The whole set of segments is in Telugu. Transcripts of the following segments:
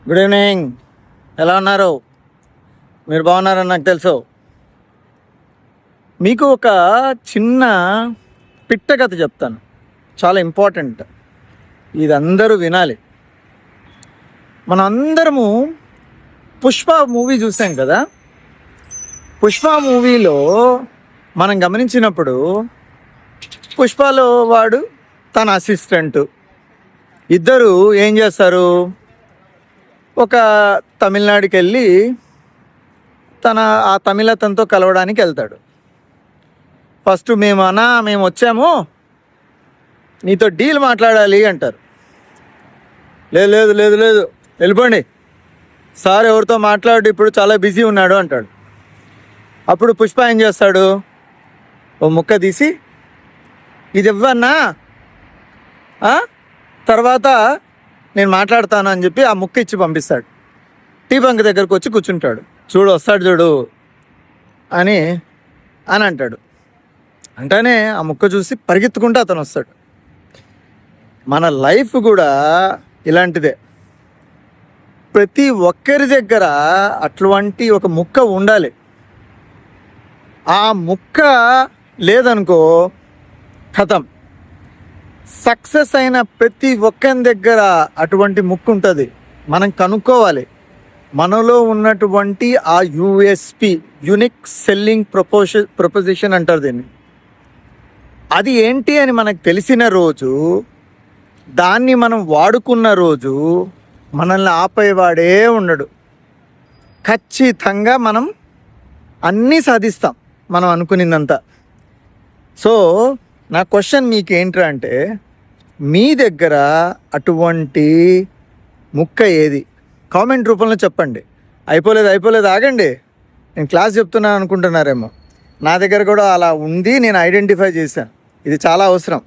Good evening. ఎలా ఉన్నారు? మీరు బాగున్నారని నాకు తెలుసు. మీకు ఒక చిన్న పిట్ట కథ చెప్తాను, చాలా ఇంపార్టెంట్. ఇది అందరూ వినాలి. మనం అందరము పుష్ప మూవీ చూసాం కదా. పుష్ప మూవీలో మనం గమనించినప్పుడు పుష్పలో వాడు తన అసిస్టెంట్ ఇద్దరు ఏం చేస్తారు, ఒక తమిళనాడుకి వెళ్ళి ఆ తమిళతనతో కలవడానికి వెళ్తాడు. ఫస్ట్ మేము వచ్చాము, నీతో డీల్ మాట్లాడాలి అంటారు. లేదు లేదు లేదు లేదు వెళ్ళిపోండి, సార్ ఎవరితో మాట్లాడు, ఇప్పుడు చాలా బిజీ ఉన్నాడు అంటాడు. అప్పుడు పుష్ప ఏం చేస్తాడు, ఓ ముక్క తీసి ఇది ఇవ్వన్నా, తర్వాత నేను మాట్లాడతాను అని చెప్పి ఆ ముక్క ఇచ్చి పంపిస్తాడు. టీ బంక్ దగ్గరకు వచ్చి కూర్చుంటాడు. వస్తాడు చూడు అని అంటాడు. అంటేనే ఆ ముక్క చూసి పరిగెత్తుకుంటూ అతను వస్తాడు. మన లైఫ్ కూడా ఇలాంటిదే. ప్రతి ఒక్కరి దగ్గర అటువంటి ఒక ముక్క ఉండాలి. ఆ ముక్క లేదనుకో ఖతం. సక్సెస్ అయిన ప్రతి ఒక్కరి దగ్గర అటువంటి ముక్క ఉంటుంది. మనం కనుక్కోవాలి మనలో ఉన్నటువంటి ఆ యూఎస్పి, యూనిక్ సెల్లింగ్ ప్రపోజిషన్ అంటారు దీన్ని. అది ఏంటి అని మనకు తెలిసిన రోజు, దాన్ని మనం వాడుకున్న రోజు మనల్ని ఆపేవాడే ఉండడు. ఖచ్చితంగా మనం అన్నీ సాధిస్తాం మనం అనుకునిందంతా. సో నా క్వశ్చన్ మీకు ఏంట్రా అంటే, మీ దగ్గర అటువంటి ముక్క ఏది? కామెంట్ రూపంలో చెప్పండి. అయిపోలేదు ఆగండి, నేను క్లాస్ చెప్తున్నాను అనుకుంటున్నారేమో. నా దగ్గర కూడా అలా ఉంది, నేను ఐడెంటిఫై చేశాను. ఇది చాలా అవసరం.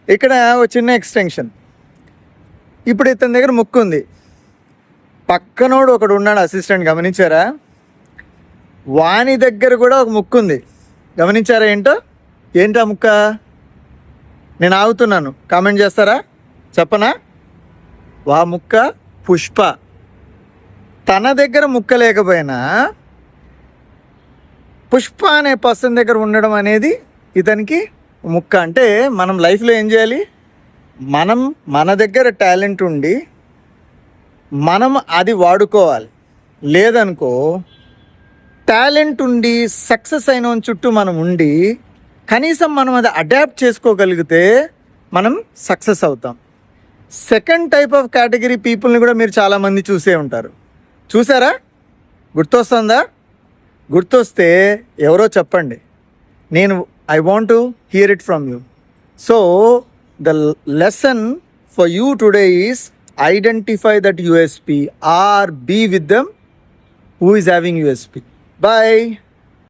ఇక్కడ ఒక చిన్న ఎక్స్టెన్షన్. ఇప్పుడు ఇతని దగ్గర ముక్కు ఉంది, పక్కనోడు ఒకడు ఉన్నాడు అసిస్టెంట్, గమనించారా? వాని దగ్గర కూడా ఒక ముక్కు ఉంది, గమనించారా? ఏంటా ముక్క? నేను ఆగుతున్నాను, కామెంట్ చేస్తారా? చెప్పనా? వా ముక్క పుష్ప. తన దగ్గర ముక్క లేకపోయినా పుష్ప అనే పర్సన్ దగ్గర ఉండడం అనేది ఇతనికి ముక్క. అంటే మనం లైఫ్లో ఏం చేయాలి? మన దగ్గర టాలెంట్ ఉండి మనం అది వాడుకోవాలి. లేదనుకో, టాలెంట్ ఉండి సక్సెస్ అయిన చుట్టూ మనం ఉండి కనీసం మనం అది అడాప్ట్ చేసుకోగలిగితే మనం సక్సెస్ అవుతాం. సెకండ్ టైప్ ఆఫ్ కేటగిరీ పీపుల్ని కూడా మీరు చాలామంది చూసే ఉంటారు. చూసారా? గుర్తొస్తుందా? గుర్తొస్తే ఎవరో చెప్పండి. I want to hear it from you. So the lesson for you today is identify that USP or be with them who is having USP. Bye.